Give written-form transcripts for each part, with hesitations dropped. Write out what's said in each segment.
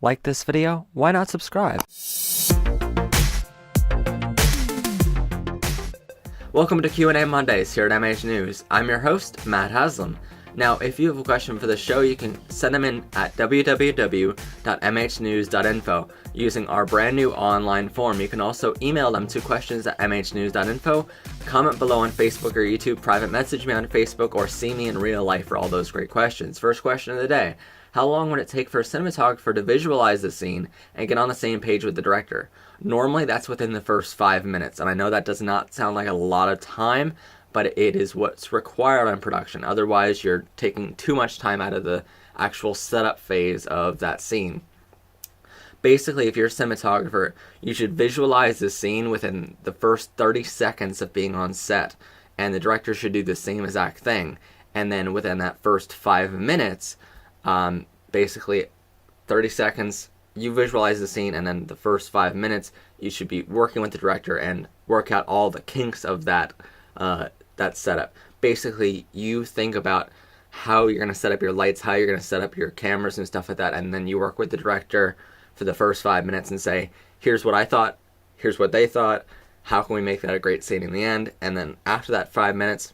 Like this video? Why not subscribe? Welcome to Q&A Mondays here at MH News. I'm your host, Matt Haslam. Now, if you have a question for the show, you can send them in at www.mhnews.info using our brand new online form. You can also email them to questions@mhnews.info, comment below on Facebook or YouTube, private message me on Facebook, or see me in real life for all those great questions. First question of the day: how long would it take for a cinematographer to visualize the scene and get on the same page with the director? Normally that's within the first 5 minutes, and I know that does not sound like a lot of time, but it is what's required on production. Otherwise, you're taking too much time out of the actual setup phase of that scene. Basically, if you're a cinematographer, you should visualize the scene within the first 30 seconds of being on set, and the director should do the same exact thing. And then within that first 5 minutes, basically 30 seconds, you visualize the scene, and then the first 5 minutes, you should be working with the director and work out all the kinks of that setup. Basically, you think about how you're going to set up your lights, how you're going to set up your cameras and stuff like that, and then you work with the director for the first 5 minutes and say, here's what I thought, here's what they thought, how can we make that a great scene in the end? And then after that 5 minutes,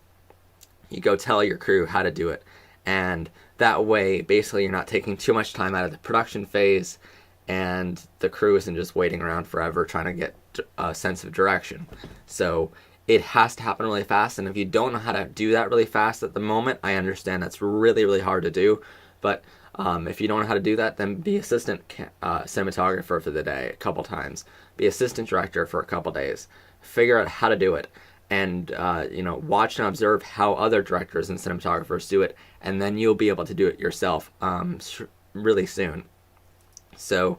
you go tell your crew how to do it. And that way, basically, you're not taking too much time out of the production phase, and the crew isn't just waiting around forever trying to get a sense of direction. So it has to happen really fast, and if you don't know how to do that really fast at the moment, I understand that's really, really hard to do. But if you don't know how to do that, then be assistant cinematographer for the day a couple times. Be assistant director for a couple days. Figure out how to do it. And watch and observe how other directors and cinematographers do it, and then you'll be able to do it yourself really soon. So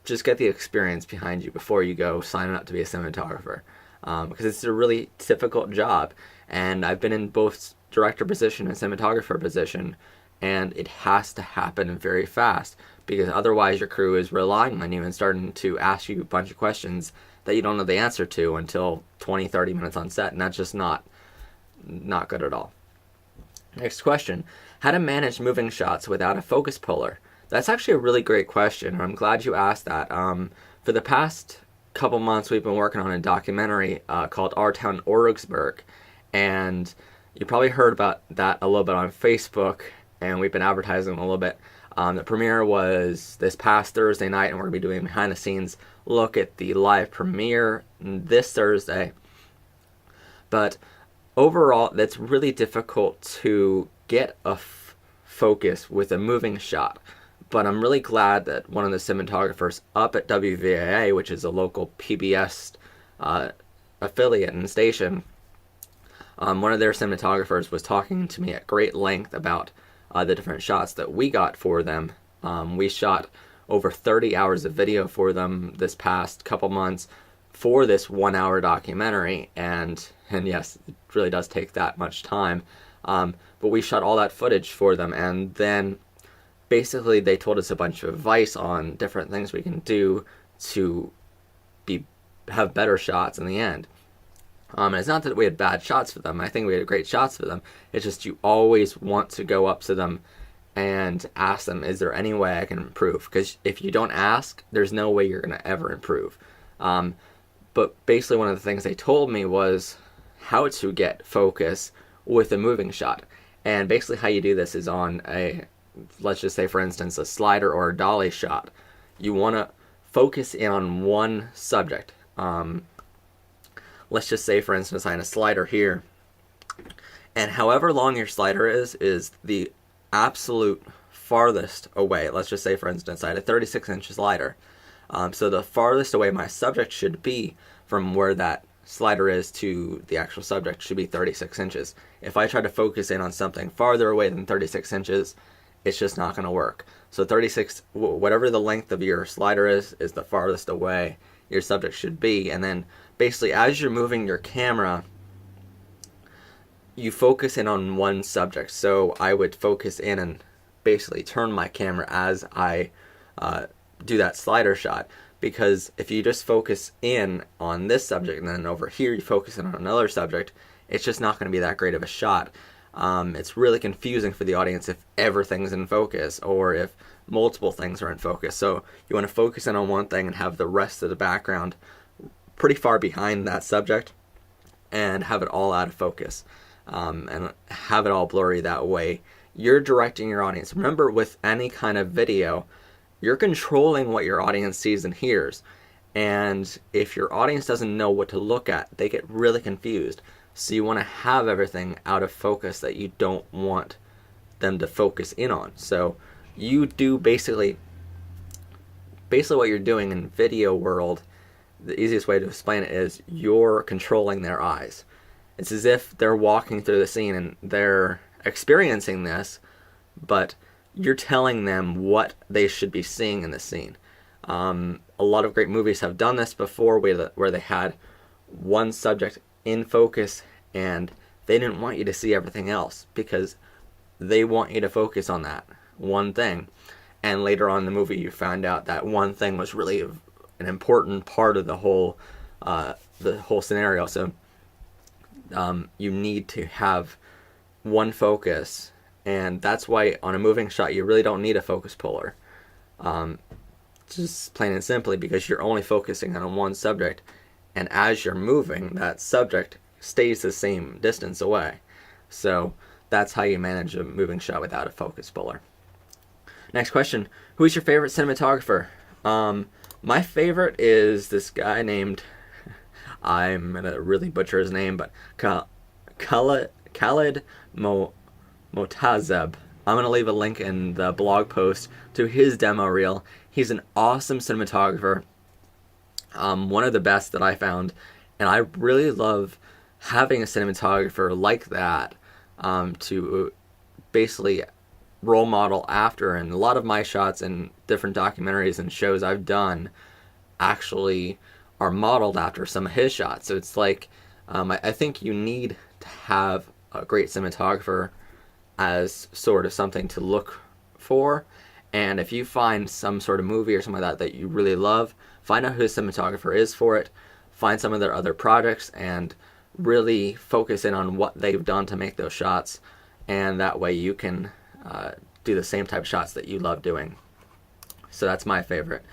just get the experience behind you before you go signing up to be a cinematographer, because it's a really difficult job, and I've been in both director position and cinematographer position, and it has to happen very fast, because otherwise your crew is relying on you and starting to ask you a bunch of questions that you don't know the answer to until 20-30 minutes on set, and that's just not good at all. Next question: how to manage moving shots without a focus puller? That's actually a really great question, and I'm glad you asked that. For the past couple months, we've been working on a documentary called Our Town Origsburg, and you probably heard about that a little bit on Facebook, and we've been advertising a little bit. The premiere was this past Thursday night, and we're going to be doing behind the scenes look at the live premiere this Thursday. But overall, that's really difficult to get a focus with a moving shot. But I'm really glad that one of the cinematographers up at WVAA, which is a local PBS affiliate and station, one of their cinematographers was talking to me at great length about the different shots that we got for them. We shot over 30 hours of video for them this past couple months for this 1 hour documentary, and yes, it really does take that much time. But we shot all that footage for them, and then basically they told us a bunch of advice on different things we can do to have better shots in the end. And it's not that we had bad shots for them. I think we had great shots for them. It's just you always want to go up to them and ask them, is there any way I can improve? Because if you don't ask, there's no way you're going to ever improve. But basically one of the things they told me was how to get focus with a moving shot. And basically how you do this is on let's just say, for instance, a slider or a dolly shot. You want to focus in on one subject. Let's just say, for instance, I have a slider here, and however long your slider is the absolute farthest away. Let's just say, for instance, I had a 36-inch slider. So the farthest away my subject should be from where that slider is to the actual subject should be 36 inches. If I try to focus in on something farther away than 36 inches, it's just not going to work. So 36, whatever the length of your slider is the farthest away your subject should be. And then basically as you're moving your camera, you focus in on one subject. So I would focus in and basically turn my camera as I do that slider shot, because if you just focus in on this subject and then over here you focus in on another subject, it's just not going to be that great of a shot. It's really confusing for the audience if everything's in focus, or if multiple things are in focus. So you want to focus in on one thing and have the rest of the background pretty far behind that subject and have it all out of focus, and have it all blurry. That way you're directing your audience. Remember, with any kind of video, you're controlling what your audience sees and hears. And if your audience doesn't know what to look at, they get really confused. So you want to have everything out of focus that you don't want them to focus in on. So you do basically what you're doing in video world, the easiest way to explain it is you're controlling their eyes. It's as if they're walking through the scene and they're experiencing this, but you're telling them what they should be seeing in the scene. A lot of great movies have done this before, where they had one subject in focus and they didn't want you to see everything else because they want you to focus on that one thing. And later on in the movie, you found out that one thing was really an important part of the whole scenario. So you need to have one focus, and that's why on a moving shot you really don't need a focus puller. Just plain and simply because you're only focusing on one subject, and as you're moving, that subject stays the same distance away. So that's how you manage a moving shot without a focus puller. Next question: who is your favorite cinematographer? My favorite is this guy named, I'm gonna really butcher his name, but Khaled Motazeb. I'm gonna leave a link in the blog post to his demo reel. He's an awesome cinematographer, one of the best that I found, and I really love having a cinematographer like that to basically role model after. And a lot of my shots in different documentaries and shows I've done actually are modeled after some of his shots. So it's like, I think you need to have a great cinematographer as sort of something to look for. And if you find some sort of movie or something like that you really love, find out who his cinematographer is for it, find some of their other projects, and really focus in on what they've done to make those shots. And that way you can do the same type of shots that you love doing. So that's my favorite.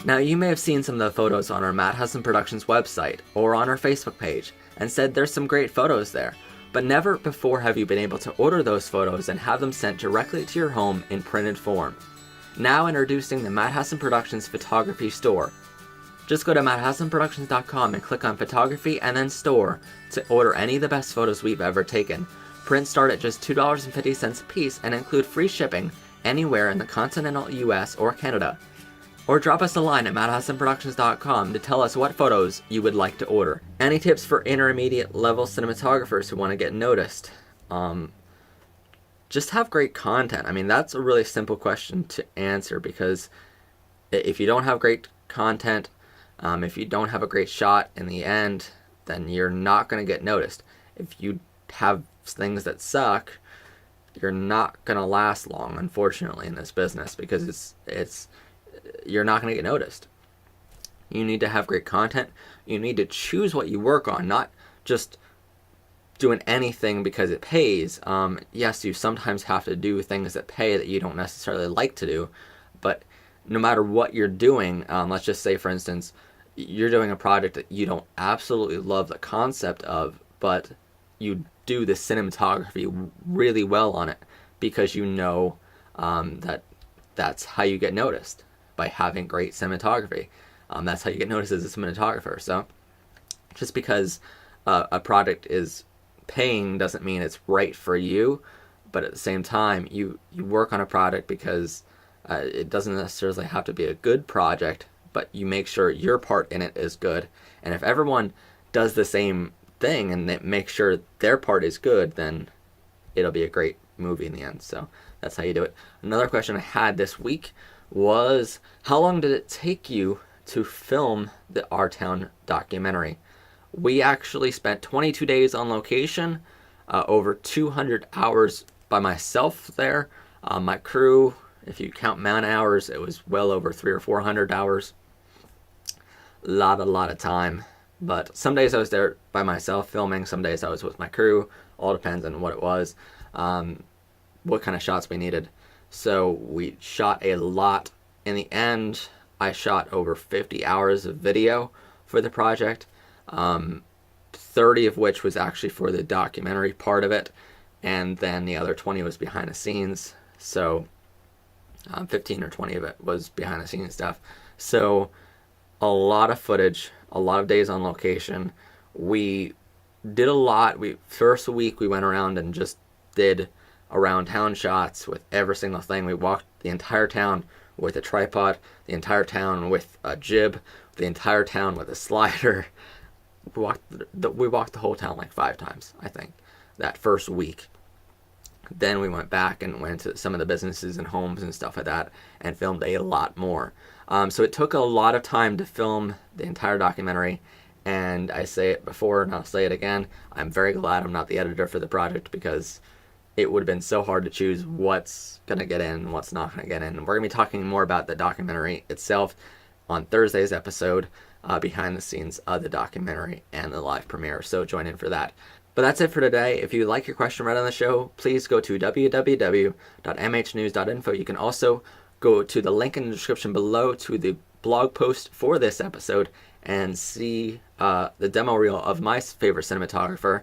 Now, you may have seen some of the photos on our Matt Haslam Productions website or on our Facebook page and said there's some great photos there, but never before have you been able to order those photos and have them sent directly to your home in printed form. Now introducing the Matt Haslam Productions Photography Store. Just go to MattHaslamProductions.com and click on Photography and then Store to order any of the best photos we've ever taken. Prints start at just $2.50 a piece and include free shipping anywhere in the continental US or Canada. Or drop us a line at MattHaslamProductions.com to tell us what photos you would like to order. Any tips for intermediate level cinematographers who want to get noticed? Just have great content. I mean, that's a really simple question to answer, because if you don't have great content, if you don't have a great shot in the end, then you're not going to get noticed. If you have things that suck, you're not going to last long, unfortunately, in this business, because you're not going to get noticed. You need to have great content. You need to choose what you work on, not just doing anything because it pays. Yes, you sometimes have to do things that pay that you don't necessarily like to do, but no matter what you're doing, let's just say, for instance, you're doing a project that you don't absolutely love the concept of, but you do the cinematography really well on it because you know that that's how you get noticed, by having great cinematography. That's how you get noticed as a cinematographer. So just because a product is paying doesn't mean it's right for you, but at the same time, you work on a product because it doesn't necessarily have to be a good project, but you make sure your part in it is good. And if everyone does the same thing and they make sure their part is good, then it'll be a great movie in the end. So that's how you do it. Another question I had this week was, how long did it take you to film the Our Town documentary? We actually spent 22 days on location, over 200 hours by myself there. My crew, if you count man hours, it was well over 300 or 400 hours. A lot of time. But some days I was there by myself filming, some days I was with my crew. All depends on what it was, what kind of shots we needed. So we shot a lot. In the end, I shot over 50 hours of video for the project, 30 of which was actually for the documentary part of it, and then the other 20 was behind the scenes. So 15 or 20 of it was behind the scenes stuff. So a lot of footage, a lot of days on location. We did a lot. First week we went around and just did around town shots with every single thing. We walked the entire town with a tripod, the entire town with a jib, the entire town with a slider. We walked the whole town like 5 times, I think, that first week. Then we went back and went to some of the businesses and homes and stuff like that and filmed a lot more. So it took a lot of time to film the entire documentary, and I say it before and I'll say it again, I'm very glad I'm not the editor for the project, because it would have been so hard to choose what's going to get in and what's not going to get in. We're going to be talking more about the documentary itself on Thursday's episode, behind the scenes of the documentary and the live premiere, so join in for that. But that's it for today. If you like your question read on the show, please go to www.mhnews.info. You can also go to the link in the description below to the blog post for this episode and see the demo reel of my favorite cinematographer.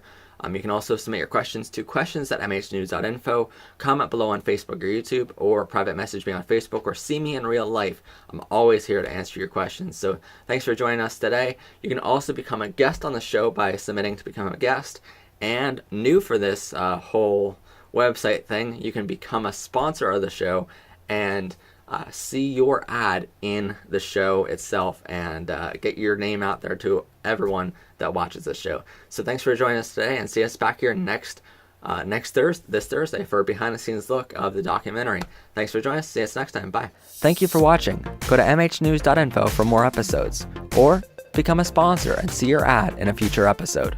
You can also submit your questions to questions@mhnews.info, comment below on Facebook or YouTube, or private message me on Facebook, or see me in real life. I'm always here to answer your questions. So thanks for joining us today. You can also become a guest on the show by submitting to become a guest. And new for this whole website thing, you can become a sponsor of the show and see your ad in the show itself, and get your name out there to everyone that watches the show. So thanks for joining us today, and see us back here this Thursday for a behind the scenes look of the documentary. Thanks for joining us. See us next time. Bye. Thank you for watching. Go to mhnews.info for more episodes, or become a sponsor and see your ad in a future episode.